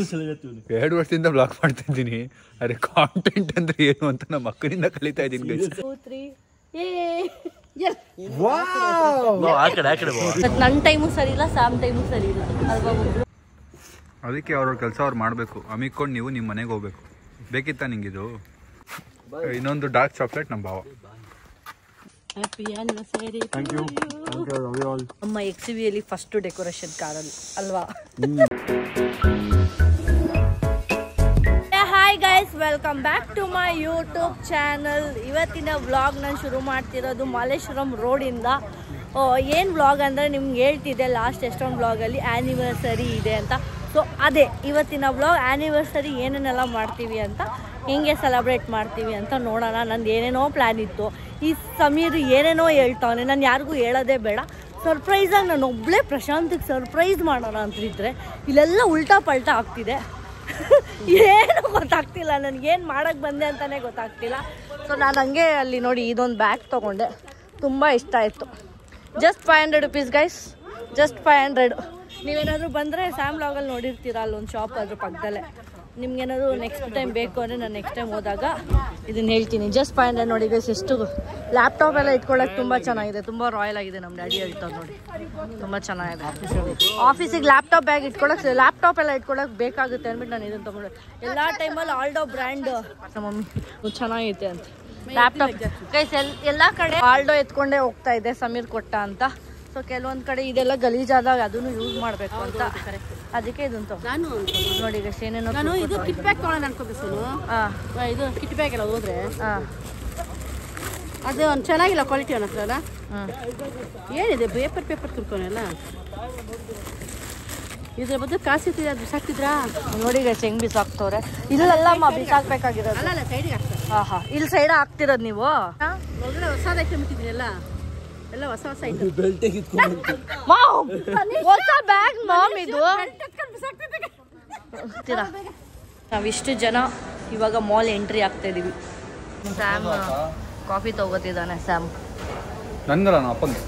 2 ವರ್ಷದಿಂದ ಬ್ಲಾಗ್ ಮಾಡ್ತಾ ಇದ್ದೀನಿ. ಅರೆ ಕಾಂಟೆಂಟ್ ಅಂದ್ರೆ ಏನು ಅಂತ ನಮ್ಮ ಮಕ್ಕಳಿಂದ ಕಲಿತಾ ಇದ್ದೀನಿ. ನನ್ನ ಟೈಮು ಸರಿ ಇಲ್ಲ, ಸ್ಯಾಮ್ ಟೈಮು ಸರಿ ಇಲ್ಲ ಅಲ್ವಾ? ಅದಕ್ಕೆ ಅವ್ರ ಕೆಲಸ ಅವ್ರು ಮಾಡಬೇಕು. ಅಮ್ಮಿಕೊಂಡು ನೀವು ನಿಮ್ಮ ಮನೆಗೆ ಹೋಗ್ಬೇಕು. ಬೇಕಿತ್ತಾ ನಿಂಗಿದು? ಇನ್ನೊಂದು ಡಾರ್ಕ್ ಚಾಕ್ಲೇಟ್ ನಮ್ಮ ಭಾವ. ನಮ್ಮ XUV ಫಸ್ಟ್ ಡೆಕೋರೇಷನ್ ಕಾರಲ್ಲಿ ಅಲ್ವಾ? Hi guys, welcome back to my YouTube channel. ಇವತ್ತಿನ ವ್ಲಾಗ್ ನಾನು ಶುರು ಮಾಡ್ತಿರೋದು ಮಾಲೇಶ್ವರಂ ರೋಡಿಂದ. ಏನು ವ್ಲಾಗ್ ಅಂದರೆ ನಿಮ್ಗೆ ಹೇಳ್ತಿದ್ದೆ ಲಾಸ್ಟ್ ಎಷ್ಟೊಂದು ವ್ಲಾಗಲ್ಲಿ ಆ್ಯನಿವರ್ಸರಿ ಇದೆ ಅಂತ. ಸೊ ಅದೇ ಇವತ್ತಿನ ವ್ಲಾಗ್. ಆ್ಯನಿವರ್ಸರಿ ಏನೇನೆಲ್ಲ ಮಾಡ್ತೀವಿ ಅಂತ, ಹೆಂಗೆ ಸೆಲೆಬ್ರೇಟ್ ಮಾಡ್ತೀವಿ ಅಂತ ನೋಡೋಣ. ನಂದು ಏನೇನೋ ಪ್ಲ್ಯಾನ್ ಇತ್ತು. ಈ ಸಮೀರ್ ಏನೇನೋ ಹೇಳ್ತಾವನೆ, ನಾನು ಯಾರಿಗೂ ಹೇಳೋದೇ ಬೇಡ. ಸರ್ಪ್ರೈಸಾಗಿ ನಾನು ಒಬ್ಬಳೇ ಪ್ರಶಾಂತಿಗೆ ಸರ್ಪ್ರೈಸ್ ಮಾಡೋಣ ಅಂತಿದ್ರೆ ಇಲ್ಲೆಲ್ಲ ಉಲ್ಟಾ ಪಲ್ಟಾ ಆಗ್ತಿದೆ. ಏನೂ ಗೊತ್ತಾಗ್ತಿಲ್ಲ, ನನಗೇನು ಮಾಡೋಕ್ಕೆ ಬಂದೆ ಅಂತಲೇ ಗೊತ್ತಾಗ್ತಿಲ್ಲ. ಸೊ ನಾನು ಹಂಗೆ ಅಲ್ಲಿ ನೋಡಿ ಇದೊಂದು ಬ್ಯಾಗ್ ತೊಗೊಂಡೆ, ತುಂಬ ಇಷ್ಟ ಆಯಿತು. Just 500 rupees guys, just 500. ನೀವೇನಾದರೂ ಬಂದರೆ ಸ್ಯಾಮ್ ವ್ಲಾಗಲ್ಲಿ ನೋಡಿರ್ತೀರ, ಅಲ್ಲೊಂದು ಶಾಪ್ ಅದ್ರ ಪಕ್ಕದಲ್ಲೇ. ನಿಮ್ಗೇನಾದ್ರು ನೆಕ್ಸ್ಟ್ ಟೈಮ್ ಬೇಕು ಅಂದರೆ ನಾನು ನೆಕ್ಸ್ಟ್ ಟೈಮ್ ಹೋದಾಗ ಇದನ್ನು ಹೇಳ್ತೀನಿ. ಜಸ್ಟ್ 500 ನೋಡಿ ಗೈಸ್. ಎಷ್ಟು ಲ್ಯಾಪ್ಟಾಪ್ ಎಲ್ಲ ಇಟ್ಕೊಳ್ಳೋಕೆ ತುಂಬ ಚೆನ್ನಾಗಿದೆ, ತುಂಬ ರಾಯಲ್ ಆಗಿದೆ. ನಮ್ಮ ಡ್ಯಾಡಿ ಹೇಳ್ತಾರೆ ನೋಡಿ, ತುಂಬ ಚೆನ್ನಾಗಿದೆ. ಆಫೀಸಿಗೆ ಲ್ಯಾಪ್ಟಾಪ್ ಬ್ಯಾಗ್ ಇಟ್ಕೊಳ್ಳೋಕೆ, ಲ್ಯಾಪ್ಟಾಪ್ ಎಲ್ಲ ಇಟ್ಕೊಳ್ಳೋಕೆ ಬೇಕಾಗುತ್ತೆ ಅಂದ್ಬಿಟ್ಟು ನಾನು ಇದನ್ನು ತೊಗೊಂಡೆ. ಎಲ್ಲ ಟೈಮಲ್ಲಿ ಆಲ್ಡೋ ಬ್ರ್ಯಾಂಡ್ ನಮ್ಮ ಮಮ್ಮಿ ಚೆನ್ನಾಗೈತೆ ಅಂತ ಲ್ಯಾಪ್ಟಾಪ್ ಗೈಸ್. ಎಲ್ಲ ಕಡೆ ಆಲ್ಡೋ ಎತ್ಕೊಂಡೇ ಹೋಗ್ತಾ ಇದೆ, ಸಮೀರ್ ಕೊಟ್ಟ ಅಂತ. ಸೊ ಕೆಲವೊಂದು ಕಡೆ ಇದೆಲ್ಲ ಗಲೀಜಾದಾಗ ಅದನ್ನು ಯೂಸ್ ಮಾಡಬೇಕು ಅಂತ, ಅದಕ್ಕೆ ಇದನ್ನು ನಾನು ನೋಡಿ ಗೈಸ್ ಏನೇನೋ. ನಾನು ಇದು ಕಿಟ್ ಬ್ಯಾಗ್ ತೊಗೊಳ್ಳೋಣ ಅನ್ಕೋಬೇಕು. ಇದು ಕಿಟ್ ಬ್ಯಾಗ್ ಎಲ್ಲ ಹೋದ್ರೆ ಅದು ಒಂದು ಚೆನ್ನಾಗಿಲ್ಲ ಕ್ವಾಲಿಟಿ ಅನ್ನೋ ಅಲ್ಲ. ಏನಿದೆ ಪೇಪರ್ ತುರ್ಕೊನೆಲ್ಲ ಇದ್ರ ಬದಲು ಕಾಸು ಇರ್ತಿದೆ, ಅದು ಬಿಸಾಕ್ತಿದ್ರಾ? ನೋಡಿ ಗೈಸ್ ಹೆಂಗ್ ಬಿಸಾಕ್ತವ್ರೆ. ಇಲ್ಲೆಲ್ಲ ಬಿಸಾಕ್ಬೇಕಾಗಿರೋದು. ಅಲ್ಲ ಸೈಡಿಗೆ ಹಾಕ್ತಾರೆ. ಹಾಂ ಇಲ್ಲಿ ಸೈಡ್ ಹಾಕ್ತಿರೋದು ನೀವು? ಹೊಸದ ಐಟಮ್ ಇಟ್ಟಿದ್ದೀರಲ್ಲ, ಎಲ್ಲ ಹೊಸ ಹೊಸ ಐಟಮ್. ಹೊಸ ಬ್ಯಾಗ್ ಮಾಮ್ ಇದು. ನಾವಿಷ್ಟು ಜನ ಇವಾಗ ಮಾಲ್ ಎಂಟ್ರಿ ಆಗ್ತಾ ಇದೀವಿ. ಸ್ಯಾಮ್ ಕಾಫಿ ತಗೋತಿದ್ದಾನೆ. ಸ್ಯಾಮ್ ನಂದಲ್ಲ ಅಪ್ಪಂಗೆ.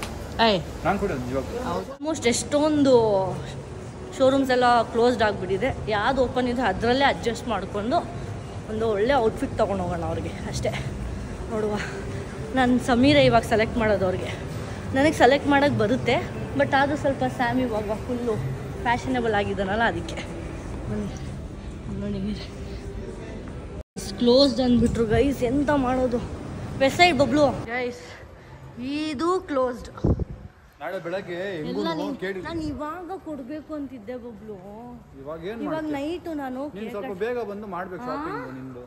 ಆಲ್ಮೋಸ್ಟ್ ಎಷ್ಟೊಂದು ಶೋರೂಮ್ಸ್ ಎಲ್ಲ ಕ್ಲೋಸ್ಡ್ ಆಗಿಬಿಟ್ಟಿದೆ. ಯಾವ್ದು ಓಪನ್ ಇದೆ ಅದರಲ್ಲೇ ಅಡ್ಜಸ್ಟ್ ಮಾಡಿಕೊಂಡು ಒಂದು ಒಳ್ಳೆ ಔಟ್ಫಿಟ್ ತೊಗೊಂಡು ಹೋಗೋಣ ಅವ್ರಿಗೆ ಅಷ್ಟೇ. ನೋಡುವ, ನಾನು ಸಮೀರೇ ಇವಾಗ ಸೆಲೆಕ್ಟ್ ಮಾಡೋದು ಅವ್ರಿಗೆ. ನನಗೆ ಸೆಲೆಕ್ಟ್ ಮಾಡೋಕ್ಕೆ ಬರುತ್ತೆ, ಬಟ್ ಅದು ಸ್ವಲ್ಪ ಸ್ಯಾಮ್ ಇವಾಗ ಫುಲ್ಲು ಫ್ಯಾಷನೇಬಲ್ ಆಗಿದ್ದಾನಲ್ಲ, ಅದಕ್ಕೆ. ನೋಡಿ ಕ್ಲೋಸ್ಡ್ ಅಂದ್ಬಿಟ್ರು ಗೈಸ್, ಎಂತ ಮಾಡೋದು? ವೆಬ್ಸೈಟ್ ಬಬ್ಲು ಗೈಸ್, ಇದು ಕ್ಲೋಸ್ಡ್. ನಾಳೆ ಬೆಳಗ್ಗೆ ನಾನು ಇವಾಗ ಕೊಡ್ಬೇಕು ಅಂತಿದ್ದೆ ಬಬ್ಲು. ಇವಾಗ ನೈಟು ನಾನು ಸ್ವಲ್ಪ ಬೇಗ ಬಂದು ಮಾಡ್ಬೇಕು ಶಾಪಿಂಗ್ ನಿಂದು.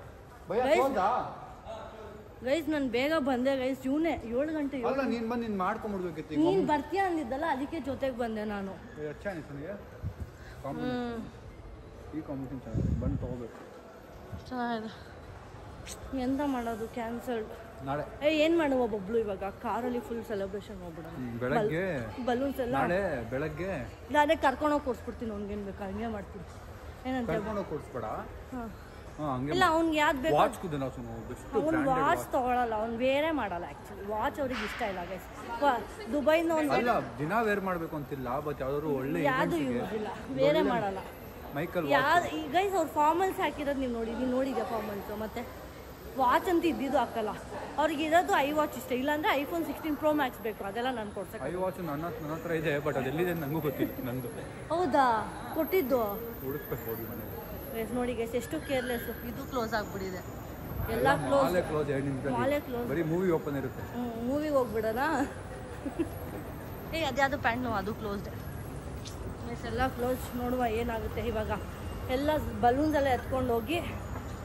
ಗೈಸ್ ನಾನು ಬೇಗ ಬಂದೆ ಗೈಸ್. ಇವನೇ 7 ಗಂಟೆ. ನೀನ್ ಬಂದು ನೀನ್ ಮಾಡ್ಕೊಂಡ್ಬಿಡ್ಬೇಕಿತ್ತು. ನೀನ್ ಬರ್ತೀಯ ಅಂದಿದ್ದಲ್ಲ, ಅದಕ್ಕೆ ಜೊತೆಗೆ ಬಂದೆ ನಾನು. ಬಂದು ತಗೋಬೇಕು. ಚೆನ್ನಾಗಿದೆ. ಎಂತ ಮಾಡೋದು? ಕ್ಯಾನ್ಸಲ್ಡ್. ನಾಳೆ ಏನ್ ಮಾಡುವ ಬಬ್ಲು? ಇವಾಗ ಕಾರಲ್ಲಿ ಫುಲ್ ಸೆಲೆಬ್ರೇಷನ್ ಹೋಗ್ಬಿಡೋಣ. ಬೆಳಗ್ಗೆ ಬಲೂನ್ಸ್ ಎಲ್ಲ ನಾಳೆ ಬೆಳಗ್ಗೆ ನಾನೇ ಕರ್ಕೊಂಡೋಗಿ ಕೊಡ್ಸ್ಬಿಡ್ತೀನಿ. ಅವ್ನಿಗೇನು ಬೇಕು ಹಂಗೆ ಮಾಡ್ತೀನಿ. ಏನಂತ ಕರ್ಕೊಂಡೋಗಿ ಕೊಡ್ಸ್ಬೇಡ. ಇಲ್ಲ ಅವ್ನಿಗೆ ಯಾವ್ದು ಬೇಕು ಅವ್ನು ವಾಚ್ ತಗೊಳಲ್ಲ, ಅವ್ನು ಬೇರೆ ಮಾಡಲ್ಲ. ಆಕ್ಚುಲಿ ವಾಚ್ ಅವ್ರಿಗೆ ಇಷ್ಟ ಇಲ್ಲ ಗೈಸ್. ದುಬೈನ ಅಲ್ಲ, ದಿನ ವೇರ್ ಮಾಡ್ಬೇಕು ಅಂತಿಲ್ಲ, ಬಟ್ ಯಾವ್ದಾದ್ರು ಒಳ್ಳೆ ಯಾವ್ದು ಯೂಸ್ ಇಲ್ಲ, ಬೇರೆ ಮಾಡಲ್ಲ. ಮೈಕಲ್ ಗೈಸ್ ಅವ್ರು ಫಾರ್ಮಲ್ಸ್ ಹಾಕಿರೋದು ನೀವು ನೋಡಿದ್ಯಾ ಫಾರ್ಮಲ್ಸ್? ಮತ್ತೆ ವಾಚ್ ಅಂತ ಇದ್ದಿದ್ದು ಹಾಕಲ್ಲ. ಅವ್ರಿಗೆ ಇರೋದು ಐ ವಾಚ್ ಇಷ್ಟ. ಇಲ್ಲಾಂದ್ರೆ iPhone 16 Pro Max ಬೇಕು, ಅದೆಲ್ಲ ನಾನು ಕೊಡ್ಸಕ್ಕೆ. ಐ ವಾಚ್ ನನ್ನ ಹತ್ರ ಇದೆ, ಬಟ್ ಅದೆಲ್ಲಿದೆ ನನಗೂ ಗೊತ್ತಿಲ್ಲ. ನಂದು ಹೌದಾ? ಕೊಟ್ಟಿದ್ದು ಹುಡುಕ್ಬೇಕು ಹೋಗಿ ಮನೆಗೆ. ನೋಡಿ ಗೈಸ್ ಎಷ್ಟು ಕೇರ್ಲೆಸ್. ಇದು ಕ್ಲೋಸ್ ಆಗ್ಬಿಟ್ಟಿದೆ, ಎಲ್ಲ ಕ್ಲೋಸ್. ಮಾಲೆ ಕ್ಲೋಸ್, ಬರೀ ಮೂವಿ ಓಪನ್ ಇರುತ್ತೆ. ಮೂವಿಗೆ ಹೋಗ್ಬಿಡೋಣ. ಅದ್ಯಾವುದು ಪ್ಯಾಂಟ್ ಅದು ಕ್ಲೋಸ್ಡ್. ಎಲ್ಲ ಕ್ಲೋಸ್. ನೋಡುವ ಏನಾಗುತ್ತೆ ಇವಾಗ. ಎಲ್ಲ ಬಲೂನ್ಸ್ ಎಲ್ಲ ಎತ್ಕೊಂಡು ಹೋಗಿ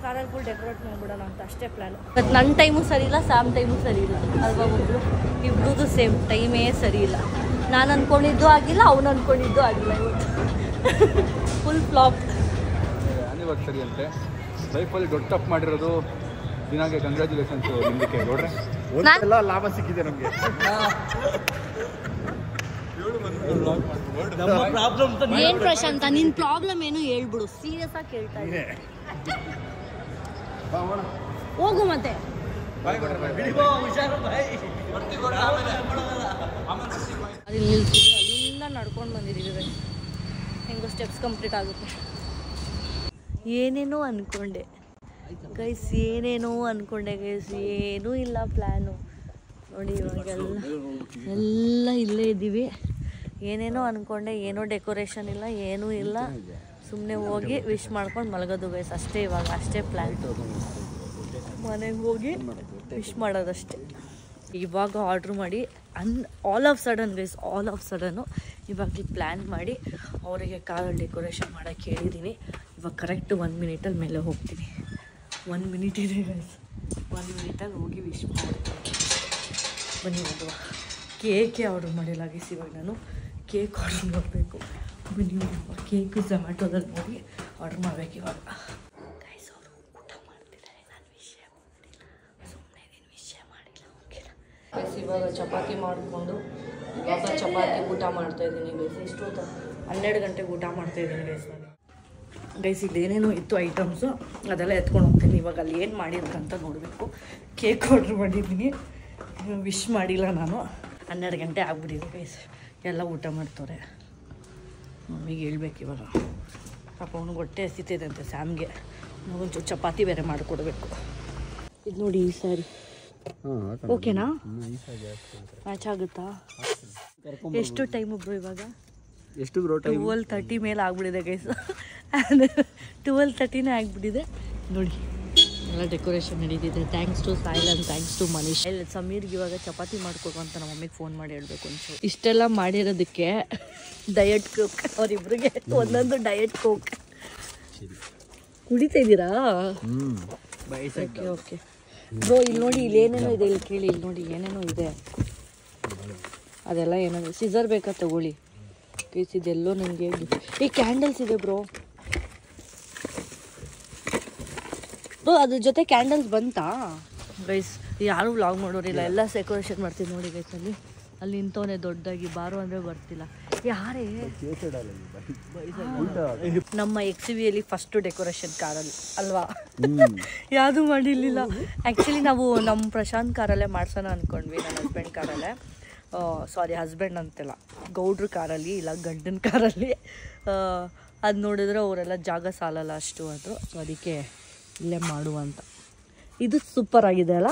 ಕಾರಲ್ಲಿ ಫುಲ್ ಡೆಕೋರೇಟ್ ಮಾಡ್ಬಿಡೋಣ ಅಂತ ಅಷ್ಟೇ ಪ್ಲ್ಯಾನು. ಬಟ್ ನನ್ನ ಟೈಮು ಸರಿ ಇಲ್ಲ, ಸ್ಯಾಮ್ ಟೈಮು ಸರಿ ಇಲ್ಲ ಅಲ್ವಾ ಒಬ್ರು? ಇಬ್ಬರದು ಸೇಮ್ ಟೈಮೇ ಸರಿ ಇಲ್ಲ. ನಾನು ಅಂದ್ಕೊಂಡಿದ್ದು ಆಗಿಲ್ಲ, ಅವ್ನು ಅಂದ್ಕೊಂಡಿದ್ದು ಆಗಿಲ್ಲ. ಇವತ್ತು ಫುಲ್ ಫ್ಲಾಪ್. ಆ್ಯನಿವರ್ಸರಿ ಅಂತೆ, ಲೈಫಲ್ಲಿ ದೊಡ್ಡ ತಪ್ಪು ಮಾಡಿರೋದು. ದಿನಾಗೆ ಕಂಗ್ರ್ಯಾಚುಲೇಷನ್ಸ್ ನಿಮಗೆ ನೋಡ್ರೆ. ಎಲ್ಲ ಲಾಭ ಸಿಕ್ಕಿದೆ ನಮಗೆ. ಏನ್ ಪ್ರಶಾಂತ, ನಿನ್ ಪ್ರಾಬ್ಲಮ್ ಏನು ಹೇಳ್ಬಿಡು. ಸೀರಿಯಸ್ ಆಗಿ ಕೇಳ್ತಾ ಇದ್ದೀನಿ. ಹೋಗು ಮತ್ತೆ. ಅಲ್ಲಿಂದ ನಡ್ಕೊಂಡು ಬಂದಿದ್ದೀವಿ. ಹೆಂಗೋ ಸ್ಟೆಪ್ಸ್ ಕಂಪ್ಲೀಟ್ ಆಗುತ್ತೆ. ಏನೇನೋ ಅಂದ್ಕೊಂಡೆ ಗೈಸ್, ಏನೇನೋ ಅಂದ್ಕೊಂಡೆ ಗೈಸ್, ಏನೂ ಇಲ್ಲ ಪ್ಲ್ಯಾನು. ನೋಡಿ ಇವಾಗೆಲ್ಲ ಎಲ್ಲ ಇಲ್ಲೇ ಇದ್ದೀವಿ. ಏನೇನೋ ಅಂದ್ಕೊಂಡೆ, ಏನೋ ಡೆಕೋರೇಷನ್ ಇಲ್ಲ, ಏನೂ ಇಲ್ಲ. ಸುಮ್ಮನೆ ಹೋಗಿ ವಿಶ್ ಮಾಡ್ಕೊಂಡು ಮಲಗೋದು ಗೈಸ್, ಅಷ್ಟೇ. ಇವಾಗ ಅಷ್ಟೇ ಪ್ಲ್ಯಾನ್, ಮನೆಗೆ ಹೋಗಿ ವಿಶ್ ಮಾಡೋದಷ್ಟೇ. ಇವಾಗ ಆರ್ಡ್ರ್ ಮಾಡಿ all of sudden guys, all of sudden ಇವಾಗ ಪ್ಲ್ಯಾನ್ ಮಾಡಿ ಅವರಿಗೆ ಕಾರಲ್ಲಿ ಡೆಕೋರೇಷನ್ ಮಾಡೋಕ್ಕೆ ಹೇಳಿದ್ದೀನಿ. ಇವಾಗ ಕರೆಕ್ಟ್ 1 ಮಿನಿಟಲ್ಲಿ ಮೇಲೆ ಹೋಗ್ತೀನಿ. 1 ಮಿನಿಟ್ ಇದೆ ಗೈಸ್, 1 ಮಿನಿಟಲ್ಲಿ ಹೋಗಿ ವಿಶ್ ಮಾಡ್ತೀನಿ. ಬನ್ನಿ ಹೋಗುವ. ಕೇಕೆ ಆರ್ಡ್ರ್ ಮಾಡಿಲ್ಲ ಗೈಸ್, ಇವಾಗ ನಾನು ಕೇಕ್ ಆರ್ಡ್ರ್ ಮಾಡಬೇಕು. ಬನ್ನಿ ಹೋಗುವ. ಕೇಕು ಝೊಮ್ಯಾಟೊದಲ್ಲಿ ನೋಡಿ ಆರ್ಡ್ರ್ ಮಾಡಬೇಕು ಇವಾಗ. ಗೈಸ್ ಅವರು ಊಟ ಮಾಡ್ತಿದ್ದಾರೆ, ನಾನು ವಿಷಯ ಮಾಡಿಲ್ಲ, ಸುಮ್ಮನೆ ನೀನು ವಿಷಯ ಮಾಡಿಲ್ಲ. ಓಕೆನಾ ಗೈಸ್, ಇವಾಗ ಚಪಾತಿ ಮಾಡಿಕೊಂಡು ಇವಾಗ ಚಪಾತಿ ಊಟ ಮಾಡ್ತಾಯಿದ್ದೀನಿ ಗೈಸ್. ಎಷ್ಟು 12 ಗಂಟೆಗೆ ಊಟ ಮಾಡ್ತಾಯಿದ್ದೀನಿ ಗೈಸ್ ನಾನು. ಗೈಸ್ ಇಲ್ಲಿ ಏನೇನೋ ಇತ್ತು ಐಟಮ್ಸು, ಅದೆಲ್ಲ ಎತ್ಕೊಂಡು ಹೋಗ್ತೀನಿ. ಇವಾಗ ಅಲ್ಲಿ ಏನು ಮಾಡಿರ್ಕಂತ ನೋಡಬೇಕು. ಕೇಕ್ ಆರ್ಡ್ರ್ ಮಾಡಿದ್ದೀನಿ, ವಿಶ್ ಮಾಡಿಲ್ಲ ನಾನು. 12 ಗಂಟೆ ಆಗ್ಬಿಟ್ಟಿದೆ ಗೈಸ್, ಎಲ್ಲ ಊಟ ಮಾಡ್ತವ್ರೆ. ಮಮ್ಮಿಗೆ ಹೇಳ್ಬೇಕು ಇವಾಗ, ಪಾಪ ಅವ್ನಿಗೆ ಹೊಟ್ಟೆ ಹಸಿತಿದೆ ಅಂತೆ ಸ್ಯಾಮ್ಗೆ. ಒಂಚೂರು ಚಪಾತಿ ಬೇರೆ ಮಾಡಿಕೊಡ್ಬೇಕು. ಇದು ನೋಡಿ ಈ ಸ್ಯಾರಿ ಓಕೆನಾ, ಮ್ಯಾಚ್ ಆಗುತ್ತಾ? ಎಷ್ಟು ಟೈಮ್ ಒಬ್ರು ಇವಾಗ? ಎಷ್ಟು ಬ್ರೋ ಟೈಮ್? 12:30 ಮೇಲೆ ಆಗ್ಬಿಟ್ಟಿದೆ ಗೈಸ್. 12:30ನೇ ಆಗಿಬಿಟ್ಟಿದೆ ನೋಡಿ. ಎಲ್ಲ ಡೆಕೋರೇಷನ್ ನಡೀತಿದೆ. Thanks to Sahil and thanks to Manish. ಸಮೀರ್ಗೆ ಇವಾಗ ಚಪಾತಿ ಮಾಡಿಕೊಡು ಅಂತ ನಮ್ಮ ಮಮ್ಮಿಗೆ ಫೋನ್ ಮಾಡಿ ಹೇಳಬೇಕು ಒಂಚೂರು. ಇಷ್ಟೆಲ್ಲ ಮಾಡಿರೋದಕ್ಕೆ ಡಯಟ್ ಕೋಕ್, ಅವರಿಬ್ರಿಗೆ ಒಂದೊಂದು ಡಯಟ್ ಕೋಕ್ ಕುಡಿತಾ ಇದ್ದೀರಾ? ಓಕೆ ಓಕೆ ಬ್ರೋ, ಇಲ್ಲಿ ನೋಡಿ, ಇಲ್ಲಿ ಏನೇನೋ ಇದೆ, ಇಲ್ಲಿ ಕೇಳಿ, ಇಲ್ಲಿ ನೋಡಿ ಏನೇನೋ ಇದೆ. ಅದೆಲ್ಲ ಏನೋ ಸಿಸರ್ ಬೇಕಾ ತಗೊಳ್ಳಿ ಗೈಸ್. ಇದೆಲ್ಲೋ ನನಗೆ ಈ ಕ್ಯಾಂಡಲ್ಸ್ ಇದೆ ಬ್ರೋ. ಬ್ರೋ ಅದ್ರ ಜೊತೆ ಕ್ಯಾಂಡಲ್ಸ್ ಬಂತಾ ಗೈಸ್? ಯಾರು ವ್ಲಾಗ್ ಮಾಡೋರಿಲ್ಲ, ಎಲ್ಲ ಡೆಕೋರೇಷನ್ ಮಾಡ್ತೀವಿ ನೋಡಿ ಗೈಸ್. ಅಲ್ಲಿ ನಿಂತವನೇ ದೊಡ್ಡದಾಗಿ, ಬಾರೋ ಅಂದರೆ ಬರ್ತಿಲ್ಲ. ಯಾರೇ ನಮ್ಮ XUV-ಯಲ್ಲಿ ಫಸ್ಟು ಡೆಕೋರೇಷನ್ ಕಾರಲ್ಲಿ ಅಲ್ವಾ? ಯಾವುದೂ ಮಾಡಿರಲಿಲ್ಲ. ಆ್ಯಕ್ಚುಲಿ ನಾವು ನಮ್ಮ ಪ್ರಶಾಂತ್ ಕಾರಲ್ಲೇ ಮಾಡ್ಸೋಣ ಅಂದ್ಕೊಂಡ್ವಿ, ನನ್ನ ಹಸ್ಬೆಂಡ್ ಕಾರಲ್ಲೇ. ಸಾರಿ, ಹಸ್ಬೆಂಡ್ ಅಂತೆಲ್ಲ, ಗೌಡ್ರ ಕಾರಲ್ಲಿ, ಇಲ್ಲ ಗಂಡನ ಕಾರಲ್ಲಿ. ಅದು ನೋಡಿದ್ರೆ ಅವರೆಲ್ಲ ಜಾಗ ಸಾಲಲ್ಲ ಅಷ್ಟು ಅಂದರು. ಸೊ ಅದಕ್ಕೆ ಇಲ್ಲೇ ಮಾಡುವ ಅಂತ. ಇದು ಸೂಪರ್ ಆಗಿದೆ ಅಲ್ಲ,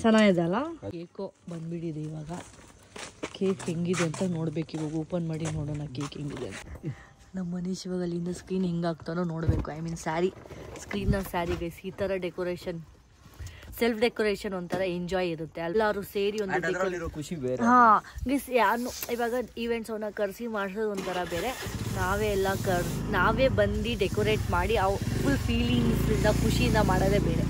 ಚೆನ್ನಾಗಿದೆ ಅಲ್ಲ. ಕೇಕು ಬಂದ್ಬಿಟ್ಟಿದೆ. ಇವಾಗ ಕೇಕ್ ಹೆಂಗಿದೆ ಅಂತ ನೋಡ್ಬೇಕು. ಇವಾಗ ಓಪನ್ ಮಾಡಿ ನೋಡೋಣ ಕೇಕ್ ಹೆಂಗಿದೆ ಅಂತ. ನಮ್ಮ ಮನೀಶ್ ಇವಾಗ ಅಲ್ಲಿಂದ ಸ್ಕ್ರೀನ್ ಹೆಂಗಾಗ್ತಾನೋ ನೋಡಬೇಕು. ಐ ಮೀನ್ ಸ್ಯಾರಿ, ಸ್ಕ್ರೀನಲ್ಲಿ ಸ್ಯಾರಿ ಗೈಸ್. ಈ ಥರ ಡೆಕೋರೇಷನ್, ಸೆಲ್ಫ್ ಡೆಕೋರೇಷನ್ ಒಂಥರ ಎಂಜಾಯ್ ಇರುತ್ತೆ. ಎಲ್ಲರೂ ಸೇರಿ ಒಂದು ಖುಷಿ ಬೇರೆ. ಹಾಂ ಗೈಸ್, ಯಾರು ಇವಾಗ ಈವೆಂಟ್ಸ್ ಅವನ್ನ ಕರೆಸಿ ಮಾಡಿಸೋದು ಒಂಥರ ಬೇರೆ. ನಾವೇ ಎಲ್ಲ ನಾವೇ ಬಂದು ಡೆಕೋರೇಟ್ ಮಾಡಿ ಅವು ಫುಲ್ ಫೀಲಿಂಗ್ಸಿಂದ, ಖುಷಿಯಿಂದ ಮಾಡೋದೇ ಬೇರೆ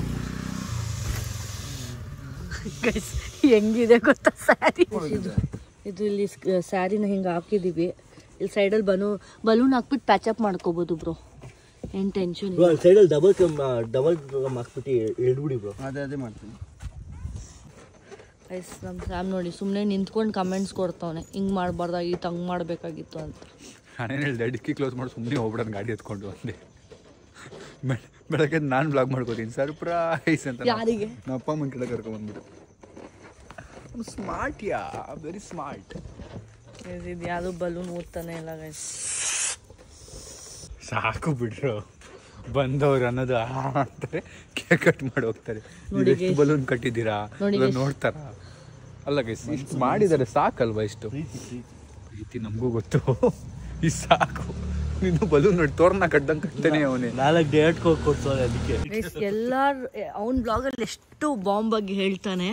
ಗೈಸ್. ಹೆಂಗಿದೆ ಗೊತ್ತಾ ಸ್ಯಾರಿ? ಇದು ಇಲ್ಲಿ ಸ್ಯಾರಿನ ಹಿಂಗೆ ಹಾಕಿದ್ದೀವಿ. ಇಲ್ಲಿ ಸೈಡಲ್ಲಿ ಬಲೂನ್ ಹಾಕ್ಬಿಟ್ಟು ಪ್ಯಾಚಪ್ ಮಾಡ್ಕೋಬೋದು ಬ್ರೋ, ಏನು ಟೆನ್ಷನ್ ಇಲ್ಲ. ಸೈಡಲ್ಲಿ ಡಬಲ್ ಹಾಕ್ಬಿಟ್ಟು ಎಡ್ಬಿಡಿ ಬ್ರೋ. ಅದೇ ಮಾಡ್ತೀನಿ ಗೈಸ್. ನಮ್ಮ ಸ್ಯಾಮ್ ನೋಡಿ ಸುಮ್ಮನೆ ನಿಂತ್ಕೊಂಡು ಕಮೆಂಟ್ಸ್ ಕೊಡ್ತಾವನೆ, ಹಿಂಗೆ ಮಾಡಬಾರ್ದಾಗಿತ್ತು, ಹಂಗೆ ಮಾಡಬೇಕಾಗಿತ್ತು ಅಂತ. ನಾನೇನು ಹೇಳಿದೆ, ಡಿಕ್ಕಿ ಕ್ಲೋಸ್ ಮಾಡಿ ಸುಮ್ಮನೆ ಹೋಗ್ಬಿಡೋದು ಗಾಡಿ ಎತ್ಕೊಂಡು ಅಂದೆ. ಬೆಳಗ್ಗೆ ನಾನು ಬ್ಲಾಗ್ ಮಾಡ್ಕೋತೀನಿ ಸರ್ಪ್ರೈಸ್ ಅಂತ. ಯಾರಿಗೆ? ನಮ್ಮ ಅಪ್ಪ ಅಮ್ಮನ ಕಡೆ ಕರ್ಕೊಂಡ್ಬಂದ್ಬಿಟ್ಟು. ಸ್ಮಾರ್ಟ್, ಯಾ ವೆರಿ ಸ್ಮಾರ್ಟ್. ಇದು ಯಾವುದು ಬಲೂನ್ ಓದ್ತಾನೆ ಇಲ್ಲ ಗೈಸ್. ಸಾಕು ಬಿಡ್ರು, ಬಂದವ್ರು ಅನ್ನೋದು ಅಂತಾರೆ, ಕೇಕ್ ಕಟ್ ಮಾಡಿ ಹೋಗ್ತಾರೆ. ಎಷ್ಟು ಬಲೂನ್ ಕಟ್ಟಿದ್ದೀರಾ ನೋಡ್ತಾರ ಅಲ್ಲ ಗೈಸ್? ಇಷ್ಟು ಮಾಡಿದ್ದಾರೆ ಸಾಕಲ್ವಾ? ಇಷ್ಟು ಪ್ರೀತಿ ನಮಗೂ ಗೊತ್ತು. ಈ ಸಾಕು. ನೀನು ಬಲೂನ್ ನೋಡಿ ತೋರ್ನ ಕಟ್ದಂಗೆ ಕಟ್ತಾನೆ ಅವನೇ. 4 ಡೇಟ್ ಕೊಡ್ತಾರೆ ಅದಕ್ಕೆ. ಎಲ್ಲಾರು ಅವ್ನ ಬ್ಲಾಗಲ್ಲಿ ಎಷ್ಟು ಬಾಂಬ್ ಬಗ್ಗೆ ಹೇಳ್ತಾನೆ.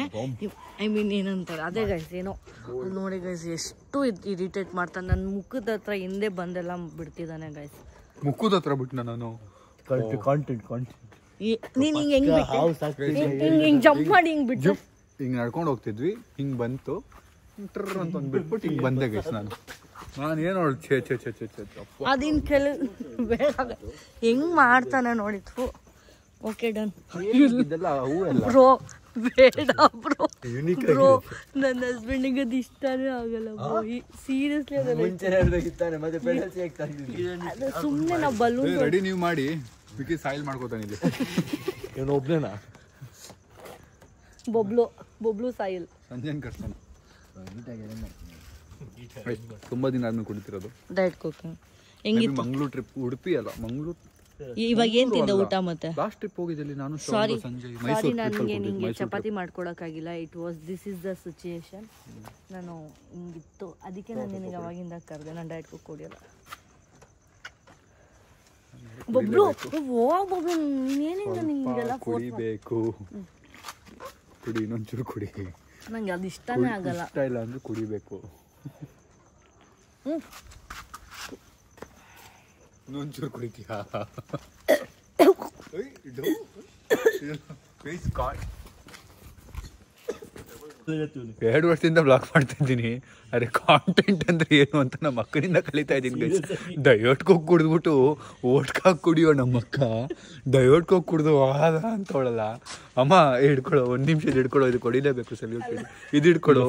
ಐ ಮೀನ್ ಏನಂತಾರೆ ಅದೇ ಗೈಸ್, ಏನೋ ನೋಡಿ ಗೈಸ್, ಎಷ್ಟು ಇರಿಟೇಟ್ ಮಾಡ್ತಾನೆ. ನನ್ನ ಮುಖದ ಹತ್ರ ಹಿಂದೆ ಬಂದೆಲ್ಲ ಬಿಡ್ತಿದ್ದಾನೆ ಗೈಸ್. ಮುಖದ ಹತ್ರ ಬಿಟ್ನ ನಾನು? ಕಾಂಟೆಂಟ್ ನೀನ್ ಹಿಂಗೆ ಹೆಂಗ್ ಹಿಂಗ್ ಜಂಪ್ ಮಾಡಿ ಹಿಂಗ್ ಬಿಟ್ಟು ಹಿಂಗ್ ನಡ್ಕೊಂಡು ಹೋಗ್ತಿದ್ವಿ, ಹಿಂಗ್ ಬಂತು ಟ್ರರ್ ಅಂತ ಒಂದು ಬಿಟ್ಬಿಟ್ಟು ಹಿಂಗ್ ಬಂದೆ ಗೈಸ್. ನಾನು ಏನು ಛೇ ಛೇ ಛೇ ಛೇ ಛೇ ಅದಿನ್ ಬೇಡ ಹೆಂಗ್ ಮಾಡ್ತಾನೆ ನೋಡಿತ್ತು. Okay done. ಇದೆಲ್ಲ ಹೂವೆಲ್ಲ ಬ್ರೋ ಬೇಡ ಬ್ರೋ. ಬ್ರೋ ನನ್ನ ಹಸ್ಬೆಂಡಿಗೆ ಅದು ಇಷ್ಟನೇ ಆಗಲ್ಲ ಬ್ರೋ. ಸೀರಿಯಸ್ಲಿ ಅದು ಸುಮ್ಮನೆ ನಾವು ಬಲೂನ್ ರೆಡಿ ನೀವು ಮಾಡಿ, ಬಿಕಿ ಸಾಯಿಲ್ ಮಾಡ್ಕೋತಾನೆ ಇಲ್ಲಿ. ಏನು ಒಬ್ನೇನಾ? ಬೊಬ್ಲು ಸಾಯಿಲ್ ಸಂಜೆನ್ ಕರ್ತಾನೆ. ತುಂಬಾ ದಿನ ಆದ್ಮೇಲೆ ಕುಡಿತಿರೋದು ಡಯಟ್ ಕೋಕಿಂಗ್. ಹೆಂಗಿತ್ತು ಮಂಗ್ಳೂರ್ ಟ್ರಿಪ್? ಉಡುಪಿ ಅಲ್ಲ, ಮಂಗ್ಳೂರ್ ಇವಾಗ ಏನ್ ತಿಂದೆ ಊಟ ಮತ್ತೆ? ಲಾಸ್ಟ್ ಟ್ರಿಪ್ ಹೋಗಿದ್ದಲ್ಲಿ ನಾನು ಸಾರಿ ಸಂಜೆ ಸಾರಿ ನನಗೆ ನಿಂಗೆ ಚಪಾತಿ ಮಾಡ್ಕೊಡಕ್ಕಾಗಿಲ್ಲ. It was this is the situation. ನಾನು ಹಿಂಗಿತ್ತು, ಅದಕ್ಕೆ ನಾನು ನಿನಗೆ ಅವಾಗಿಂದ ಕರೆದೆ. ನಾನು ಡಯಟ್ ಕುಡಿಯಲ್ಲ. ಬಬ್ಲು ಬಬ್ಲು ಏನಿಲ್ಲ ನಿಂಗೆಲ್ಲ ಕುಡಿಬೇಕು. ಕುಡಿ, ಇನ್ನೊಂಚೂರು ಕುಡಿ. ನಂಗೆ ಅದು ಇಷ್ಟನೇ ಆಗಲ್ಲ. ಇಷ್ಟ ಇಲ್ಲ ಅಂದ್ರೆ ಕುಡಿಬೇಕು. ಇನ್ನೊಂಚೂರು ಕುಡಿತೀಯಾ? 2 ವರ್ಷದಿಂದ ಬ್ಲಾಗ್ ಮಾಡ್ತಾ ಇದ್ದೀನಿ. ಅರೆ ಕಾಂಟೆಂಟ್ ಅಂದ್ರೆ ಏನು ಅಂತ ನಮ್ಮ ಅಕ್ಕನಿಂದ ಕಲಿತಾ ಇದ್ದೀನಿ ಗೈಸ್. ಡಯೋಟ್ಕೋಗಿ ಕುಡಿದ್ಬಿಟ್ಟು ಓಟ್ಕಾಗಿ ಕುಡಿಯೋ ನಮ್ಮ ಅಕ್ಕ ಡಯೋಟ್ಕೋಗಿ ಕುಡಿದು ಆದ ಅಂತವಳಲ್ಲ. ಅಮ್ಮ ಹಿಡ್ಕೊಳೋ, 1 ನಿಮಿಷ ಹಿಡ್ಕೊಳೋ, ಇದು ಕೊಡಿಲೇಬೇಕು ಸಲ್ಯೂಟ್. ಇದು ಹಿಡ್ಕೊಳೋ,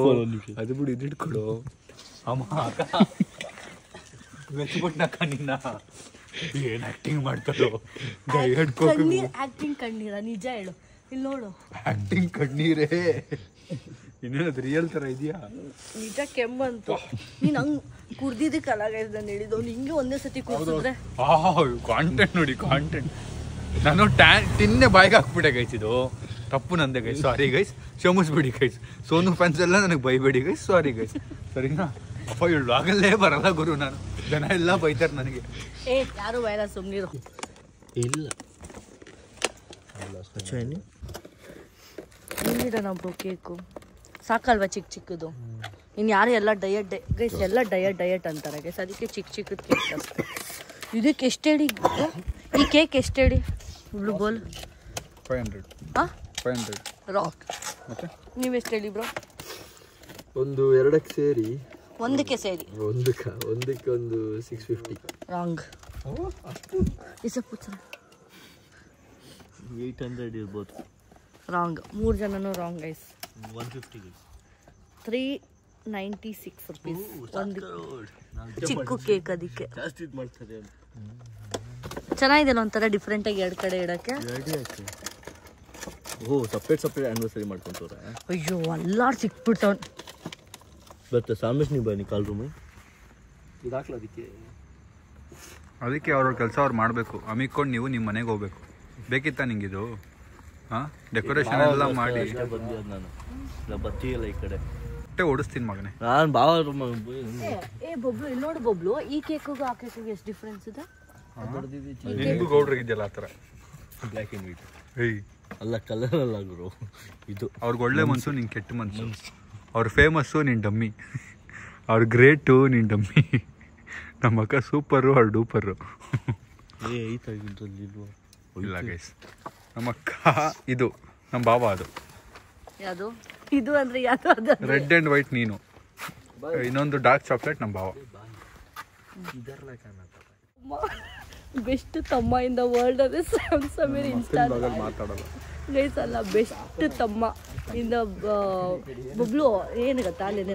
ಅದು ಬಿಡು, ಇದು ಹಿಡ್ಕೊಳೋ. ಅಮ್ಮ ಅಕ್ಕ ಮೆಚ್ಬಿಟ್ನಕ್ಕ ನಿನ್ನ. ಏನ್ ಆಕ್ಟಿಂಗ್ ಮಾಡ್ತಾರೋ ಡಯೋಟ್ಕೋಗಿ. ಆಕ್ಟಿಂಗ್ ಕಣ್ಣೀರ ನಿಜ ಹೇಳು. ಇಲ್ಲಿ ನೋಡು, ಆಕ್ಟಿಂಗ್ ಕಣ್ಣೀರೇ. ಇನ್ನೇನದು ರಿಯಲ್ ತರ ಇದೆಯಾ? ನಿಜ ಕೆಮ್ಮಂತು. ನೀನು ಹಂಗೆ ಕುಡ್ದಿದ್ದಕ್ಕಲ್ಲ ಗೈಸ್ ನಾನು ಹೇಳಿದ್ದು. ಅವ್ನು ಹಿಂಗೆ ಒಂದೇ ಸತಿ ಕುಡಿಸಿದ್ರೆ ಕಾಂಟೆಂಟ್ ನೋಡಿ, ಕಾಂಟೆಂಟ್. ನಾನು ತಿನ್ನೆ ಬಾಯಿಗೆ ಹಾಕ್ಬಿಟ್ಟೆ ಗೈಸ್. ಇದು ತಪ್ಪು ನಂದೆ ಗೈಸ್, ಸಾರಿ ಗೈಸ್, ಕ್ಷಮಿಸ್ಬಿಡಿ ಗೈಸ್. ಸೋನು ಫ್ಯಾನ್ಸ್ ಎಲ್ಲ ನನಗೆ ಬೈಬೇಡಿ ಗೈಸ್, ಸಾರಿ ಗೈಸ್, ಸರಿನಾ? ಅಪ್ಪ ಇವಳು ಆಗಲ್ಲೇ ಬರಲ್ಲ ಗುರು, ನಾನು ಜನ ಎಲ್ಲ ಬೈತಾರೆ ನನಗೆ. ಯಾರು ಬೈರ, ಸುಮ್ಮನಿರು. ಇಲ್ಲ ಏನಿಡೋಣ ಬ್ರೋ ಕೇಕು? ಸಾಕಲ್ವಾ ಚಿಕ್ಕ ಚಿಕ್ಕದು? ಇನ್ನು ಯಾರು ಎಲ್ಲ ಡಯಟ್ ಗೈಸ್, ಎಲ್ಲ ಡಯಟ್ ಅಂತಾರೆ ಗೈಸ್. ಅದಕ್ಕೆ ಚಿಕ್ಕ ಚಿಕ್ಕದು ಕೇಕ್ ಅಷ್ಟೇ. ಇದಕ್ಕೆ ಎಷ್ಟು ಹೇಳಿ? ಈ ಕೇಕ್ ಎಷ್ಟು ಹೇಳಿ? ಬ್ಲೂ ಬೋಲ್ 500. ಹಾಂ 500 ರಾಕ್. ಮತ್ತೆ ನೀವೆಷ್ಟು ಹೇಳಿ ಬ್ರೋ? ಒಂದು 2ಕ್ಕೆ ಸೇರಿ, ಒಂದಕ್ಕೆ ಸೇರಿ ಒಂದಕ್ಕೆ ಒಂದು 650. ರಾಂಗ್. ಇಸ ಪುತ್ರ 800 ಇರ್ಬೋದು. ರಾಂಗ್. 3 ಜನನು ರಾಂಗ್ ಗೈಸ್. 150 396 rupees ಒಂದು ಚಿಕ್ಕ ಕೇಕ್. ಅದಕ್ಕೆ ಜಾಸ್ತಿ ಇದು ಮಾಡ್ತಾರೆ. ಚೆನ್ನಾಗಿದೆ ಒಂಥರ ಡಿಫ್ರೆಂಟಾಗಿ 2 ಕಡೆ ಇಡೋಕ್ಕೆ. ಓಹ್, ಸಪ್ರೇಟ್ ಆ್ಯನಿವರ್ಸರಿ ಮಾಡ್ಕೊಂತವ್ರೆ. ಅಯ್ಯೋ ಅಲ್ಲಾರು ಸಿಕ್ಬಿಡ್ತಾವ್. ಬಟ್ ಸಾಮೇಶ್ ನೀವು ಬನ್ನಿ ಕಾಲ್ ರೂಮು ಇದು ಹಾಕ್ಲ. ಅದಕ್ಕೆ ಅವ್ರ ಕೆಲಸ ಅವ್ರು ಮಾಡಬೇಕು. ಅಮ್ಮಿಕೊಂಡು ನೀವು ನಿಮ್ಮ ಮನೆಗೆ ಹೋಗ್ಬೇಕು. ಬೇಕಿತ್ತಾ ನಿಂಗಿದು? ಹಾಂ, ಡೆಕೋರೇಷನ್ ಎಲ್ಲ ಮಾಡಿ ಬಂದಿರೋದು ನಾನು. ಬರ್ತೀಯಲ್ಲ ಈ ಕಡೆ ಹೊಟ್ಟೆ ಓಡಿಸ್ತೀನಿ ಮಗನೇ. ನಾನು ಬಾವ ಬೊಬ್ಲು ಇಲ್ಲಿ ನೋಡು ಬೊಬ್ಲು, ಈ ಕೇಕಿಗೂ ಆ ಕೇಕಿಗೂ ಎಷ್ಟು ಡಿಫ್ರೆನ್ಸ್ ಇದೆ? ನಿಂಗೂ ಗೌಡ್ರಿಗಿದೆಯಲ್ಲ ಆ ಥರ ಬ್ಲ್ಯಾಕ್ ಆ್ಯಂಡ್ ವೈಟ್. ಏಯ್ ಅಲ್ಲ, ಕಲರ್ ಅಲ್ಲ ಗುರು ಇದು. ಅವ್ರಿಗೆ ಒಳ್ಳೆ ಮನಸ್ಸು, ನಿಂಗೆ ಕೆಟ್ಟ ಮನಸ್ಸು. ಅವ್ರ ಫೇಮಸ್ಸು, ನೀನು ಡಮ್ಮಿ. ಅವ್ರ ಗ್ರೇಟು, ನೀನು ಡಮ್ಮಿ. ನಮ್ಮ ಅಕ್ಕ ಸೂಪರು, ಅವ್ರು ಡೂಪರು. ಇಲ್ಲ ಗೈಸ್, ನಮ್ಮ ಅಕ್ಕ ಇದು, ನಮ್ಮ ಬಾಬಾ ಅದು. ಯಾವುದು ಇದು ಅಂದ್ರೆ ಯಾವುದು? ರೆಡ್ ಆ್ಯಂಡ್ ವೈಟ್ ನೀನು, ಇನ್ನೊಂದು ಡಾರ್ಕ್ ಚಾಕ್ಲೇಟ್ ನಮ್ಮ ಬಾವ. ಬೆಸ್ಟ್ ತಮ್ಮ ಇನ್ ದ ವರ್ಲ್ಡ್ ಅದೇ ಸಮೀರ್ ಇನ್ಸ್ಟಾ ಮಾತಾಡೋದು ಗೈಸ್. ಅಲ್ಲ, ಬೆಸ್ಟ್ ತಮ್ಮ ಇನ್ ದ ಬಬ್ಲು. ಏನು ಗೊತ್ತಾ, ನೆನ್ನೆ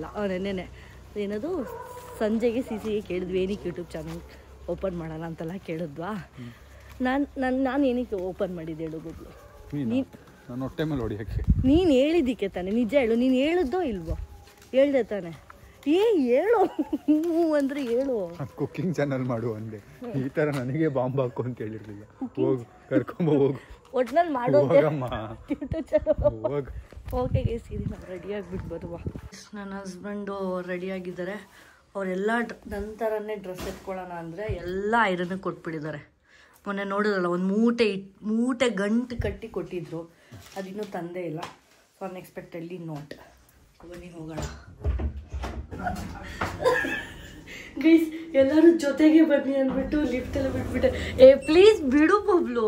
ನಾವು ನೆನ್ನೆ ಏನದು ಸಂಜೆಗೆ ಸಿಗೆ ಕೇಳಿದ್ವಿ, ಏನಕ್ಕೆ ಯೂಟ್ಯೂಬ್ ಚಾನಲ್ ಓಪನ್ ಮಾಡೋಣ ಅಂತೆಲ್ಲ ಕೇಳಿದ್ವಾ. ನಾನು ಏನಕ್ಕೆ ಓಪನ್ ಮಾಡಿದ್ದೆ ಹೇಳು ಬಬ್ಲು? ನಾನು ಹೊಟ್ಟೆ ಮೇಲೆ ಹೊಡಿಯೋಕ್ಕೆ. ನೀನು ಹೇಳಿದ್ದಕ್ಕೆ ತಾನೆ, ನಿಜ ಹೇಳು. ನೀನು ಹೇಳಿದ್ದೋ ಇಲ್ವೋ? ಹೇಳ್ದೆ ತಾನೆ? ಹೇಳು ಅಂದ್ರೆ ಹೇಳು. ಕುಕ್ಕಿಂಗ್ ಚಾನಲ್ ಮಾಡು ಅಂದೆ. ಈ ಥರ ನನಗೆ ಬಾಂಬ್ ಹಾಕು ಅಂತ ಹೇಳಿರ್ಲಿಲ್ಲ. ಹೋಗು, ಕರ್ಕೊಂಬ ಹೋಗು. ಒಟ್ನಲ್ಲಿ ಮಾಡೋದು ಯೂಟ್ಯೂಬ್ ಚಾನಲ್. ಓಕೆ ಗೈಸ್, ಇದು ನಾವು ರೆಡಿಯಾಗಿಬಿಟ್ಟು ಬರುವ. ನನ್ನ ಹಸ್ಬೆಂಡು ರೆಡಿಯಾಗಿದ್ದಾರೆ. ಅವರೆಲ್ಲ ನನ್ನ ಥರನೇ ಡ್ರೆಸ್ ಎತ್ಕೊಳ್ಳೋಣ ಅಂದರೆ ಎಲ್ಲ ಐರನ್ನಿಗೆ ಕೊಟ್ಬಿಟ್ಟಿದ್ದಾರೆ. ಮೊನ್ನೆ ನೋಡಿದ್ರಲ್ಲ, ಒಂದು ಮೂಟೆ ಗಂಟು ಕಟ್ಟಿ ಕೊಟ್ಟಿದ್ರು, ಅದಿನ್ನೂ ತಂದೇ ಇಲ್ಲ. So unexpectedly note. ಬನ್ನಿ ಹೋಗೋಣ ಗೈಸ್. ಎಲ್ಲರೂ ಜೊತೆಗೆ ಬನ್ನಿ ಅಂದ್ಬಿಟ್ಟು ಲಿಫ್ಟೆಲ್ಲ ಬಿಟ್ಬಿಟ್ಟೆ. ಪ್ಲೀಸ್ ಬಿಡು ಬಬ್ಲು.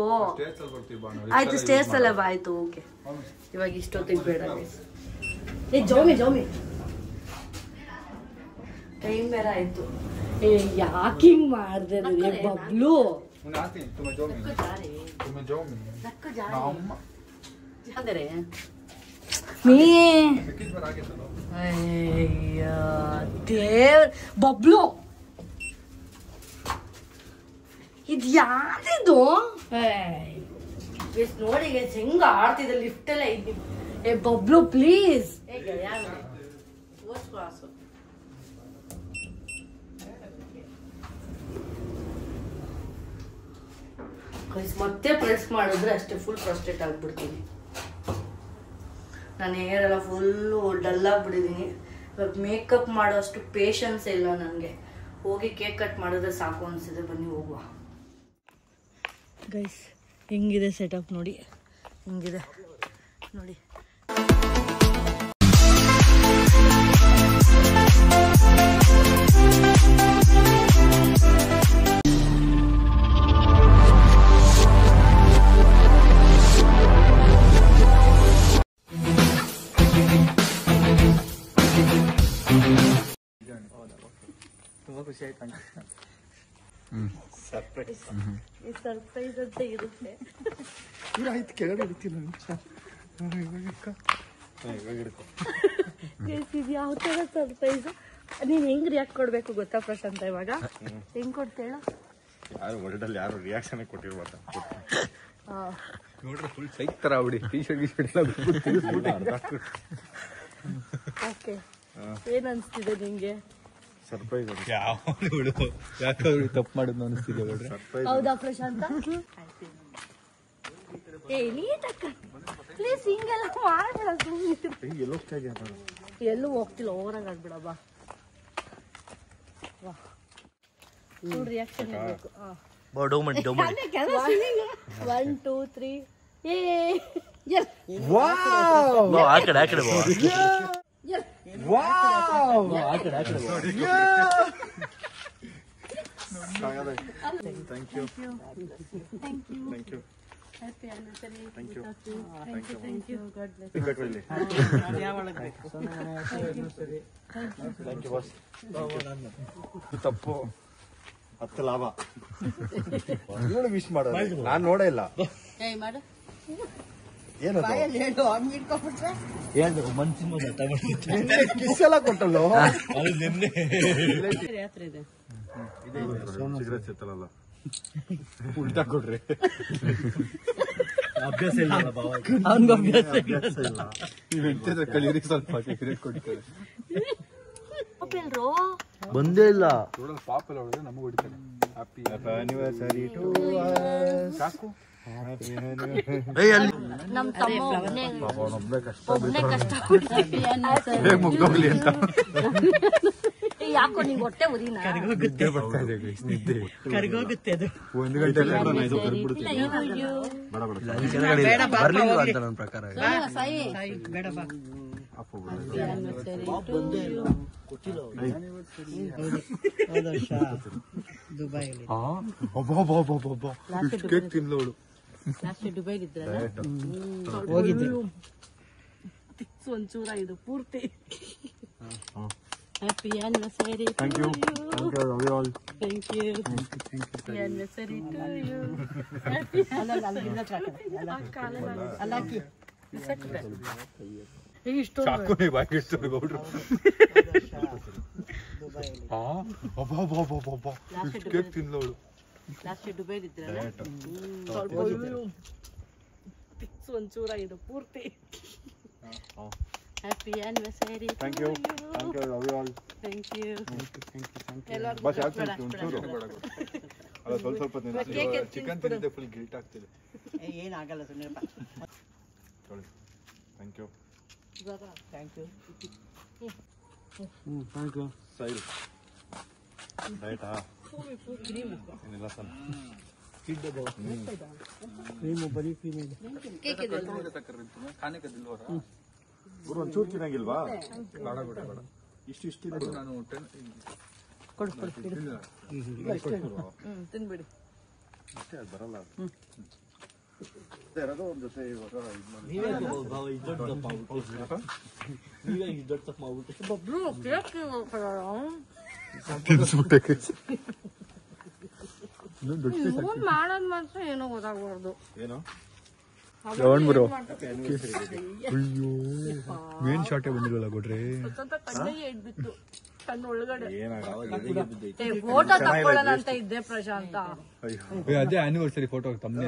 ಆಯ್ತು, ಸ್ಟೇರ್ಸ್ ಅಲ್ಲ ಬಾ. ಆಯ್ತು, ಓಕೆ. ಇವಾಗ ಇಷ್ಟೊತ್ತಿಗೆ ಬೇಡ ಗೈಸ್. ಜೌಮಿ ಟೈಮ್ ಬೇರೆ ಆಯ್ತು. ಯಾಕೆ ಹಿಂಗ್ ಮಾಡಿದೆ ಬಬ್ಲು? ದೇವ್ ಬಬ್ಲು, ಇದು ಯಾರಿದು? ನೋಡಿ ಹೆಂಗ ಆಡ್ತಿದ್ದೆ ಲಿಫ್ಟ್ ಎಲ್ಲ ಇದ್ದಿ. ಬಬ್ಲು ಪ್ಲೀಸ್. ಮತ್ತೆ ಪ್ರೆಸ್ ಮಾಡಿದ್ರೆ ಅಷ್ಟೇ ಫುಲ್ ಫ್ರಸ್ಟ್ರೇಟ್ ಆಗಿಬಿಡ್ತೀನಿ. ನಾನು ಹೇರ್ ಎಲ್ಲ ಫುಲ್ಲು ಡಲ್ ಆಗಿಬಿಟ್ಟಿದ್ದೀನಿ. ಇವಾಗ ಮೇಕಪ್ ಮಾಡೋಷ್ಟು ಪೇಷನ್ಸ್ ಇಲ್ಲ ನನಗೆ. ಹೋಗಿ ಕೇಕ್ ಕಟ್ ಮಾಡಿದ್ರೆ ಸಾಕು ಅನಿಸಿದೆ. ಬನ್ನಿ ಹೋಗುವ. ಗೈಸ್ ಹೆಂಗಿದೆ ಸೆಟಪ್ ನೋಡಿ, ಹಿಂಗಿದೆ ನೋಡಿ. ತುಂಬಾ ಖುಷಿ ಆಯ್ತು. ಸರ್ಪ್ರೈಸ್ ಅಂತ ಇರುತ್ತೆ. ಇದು ಯಾವ ಥರ ಸರ್ಪ್ರೈಸ್? ನೀನು ಹೆಂಗ್ ರಿಯಾಕ್ಟ್ ಕೊಡ್ಬೇಕು ಗೊತ್ತಾ ಪ್ರಶಾಂತ? ಇವಾಗ ಹೆಂಗ್ ಕೊಡ್ತೇಳ? ಯಾರು ವರ್ಲ್ಡಲ್ಲಿ ಯಾರು ರಿಯಾಕ್ಷನ್ ಕೊಟ್ಟಿರ್ಬೋದು ನೋಡ್ರಿ, ಫುಲ್ ಸೈಕ್ ತರ ಬಿಡಿ. ಟೀ ಶರ್ಟ್ ಓಕೆ, ಏನ್ ಅನ್ಸ್ತಿದೆ ನಿಂಗೆ? ಸರ್ಪ್ರೈಸ್ ಯಾಕಾದ್ರು ತಪ್ಪು ಮಾಡಿದ್ನು ಅನಿಸ್ತಿದೆ ನೋಡ್ರಿ. ಹೌದಾ ಪ್ರಶಾಂತ? ಏ ನೀಟಕ್ಕ ಪ್ಲೀಸ್ ಹಿಂಗೆಲ್ಲ ಮಾಡ್ಬೇಡ. ಎಲ್ಲೂ ಹೋಗ್ತಿಲ್ಲ, ಓವರಾಗಿ ಆಗ್ಬಿಡ. ಬಾ ಫುಲ್ ರಿಯಾಕ್ಷನ್ ಇರಬೇಕು. 1 2 3 ಏ ಆ ಕಡೆ Happy anniversary. Thank you. Thank you. God bless. Thank you, boss. ತಪ್ಪು 10 ಲಾಭ. ಇವಳು ವಿಶ್ ಮಾಡೋದು ನಾನು ನೋಡೇ ಇಲ್ಲ. ಏನದು ಕಿಸ್ ಎಲ್ಲ ಕೊಟ್ಟಲ್ಲೋ. ಸಿಗರೇಟ್ ಸಿಗ್ತಲ್ಲ, ಉಲ್ಟಾ ಕೊಡ್ರಿ. ಅಭ್ಯಾಸ ಇಲ್ಲ ಕಲೀರಿ ಸ್ವಲ್ಪ ಸಿಗರೇಟ್ ಕೊಡ್ತಾರೆ. ಬಂದೇ ಇಲ್ಲ. ಪಾಪ್ ಎಲ್ಲ ಹೊಡೆದ್ರೆ ನಮಗೆ ಹೊಡಿತಾರೆ. ಹ್ಯಾಪಿ ಆನಿವರ್ಸರಿ ಟು ಸಾಕು. ನಮ್ ತಮ್ಮ ಒಬ್ನೇ ಕಷ್ಟ ಮುಗ್ದೋಗ್ಲಿ ಅಂತ. ಯಾಕೋ ನಿಂಗೆ ಹೊಟ್ಟೆ ಉರಿನಾ? ನಿದ್ದೆ ಬರ್ತಾ ಇದೆ, ನಿದ್ದೆ ಕರ್ಗೋಗುತ್ತೆ ಅದು. 1 ಗಂಟೆ ಬರ್ಲಿಲ್ಲ ಅಂತ ನನ್ನ ಪ್ರಕಾರ. ಕೇಕ್ ತಿನ್ಲೋಳು. ಹೋಗಿದ್ದೆ ಒಂಚೂರ ಇದು ಪೂರ್ತಿ. Happy anniversary. Thank you. Thank you. Happy anniversary to you. Happy ಸಾಕು ನೀವು ಬಾಯಿ ಇಷ್ಟು ಗೌಡ್ರು. ಕೇಕ್ ತಿನ್ಲೋಳು. ಒಂಚೂರ ಇದು ಪೂರ್ತಿ. Happy anniversary. Thank you. Love you all. Thank you. ಬಸ್ ಯಾಕೆ ಒಂಚೂರು ಅಲ್ಲ, ಸ್ವಲ್ಪ ಚಿಕನ್ ತಿಂದಿದ್ದೆ ಫುಲ್ ಗಿಲ್ಟ್ ಆಗ್ತಿದೆ. ಏನಾಗಲ್ಲ ಸುಮ್ಮನೆ. Thank you. Thank you. Thank you. ಸೈಲ್ ರೈಟಾ ಏನಿಲ್ಲ ಸರ್. ಕ್ರೀಮು ಬರೀ ಕ್ರೀಮ್ ಇದೆ. ಗುರು ಒಂಚೂರು ತಿನ್ನಂಗಿಲ್ವಾ? ಇಷ್ಟು ನಾನು ತಿನ್ಬಿಡಿ. ಅಷ್ಟೇ, ಅದು ಬರಲ್ಲ. ಯಾರೋ ಒಂದ್ ಜೊತೆ ಇವಾಗ ನೀವೇ ದೊಡ್ಡ ತಪ್ಪು ಮಾಡ್ಬಿಟ್ಟು ಒಬ್ರು ಕೇಕ್ ಮಾಡೋದ್ ಮಾತ್ರ ಏನೋ ಗೊತ್ತಾಗ್ಬಾರ್ದು. ಏನು ಬ್ರೋ ಅಯ್ಯೋ ಮೇನ್ ಶಾಟೇ ಬಂದಿರಲ್ಲ ಕೊಡ್ರಿ. ಕಣ್ಣಿಗೆ ಇಡ್ಬಿತ್ತು, ಕಣ್ಣು ಒಳಗಡೆ. ಏನಾಗ ಫೋಟೋ ತಗೊಳ್ಳೋಣ ಅಂತ ಇದ್ದೆ ಪ್ರಶಾಂತ. ಅದೇ ಆನಿವರ್ಸರಿ ಫೋಟೋ ತಮ್ಮನೇ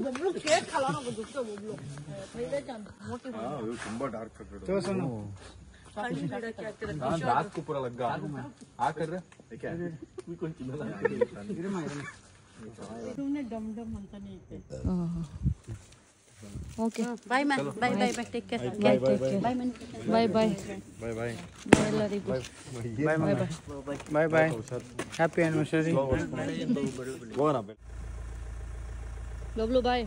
ಒಬ್ಳು ಕೇಕ್ ಕಲರ್ ಒಬ್ಳು ತುಂಬಾ ಡಾರ್ಕ್ ನಾನು ರಾಜ್ಕುಪುರ ಲಗ್ಗ ಹಾಕರ್ರೆ ಓಕೆ ಬಾಯ್ ಮ್ಯಾಮ್ ಬಾಯ್ ಬಾಯ್ ಬಾಯ್ ಟೇಕ್ ಕೇರ್ ಬಾಯ್ ಬಾಯ್ ಬಾಯ್ ಬಾಯ್ ಬಾಯ್ ಬಾಯ್ ಎಲ್ಲರಿಗೂ ಬಾಯ್ ಬಾಯ್ ಬಾಯ್ ಹ್ಯಾಪಿ ಆನಿವರ್ಸರಿ ಬಬ್ಲು ಬಾಯ್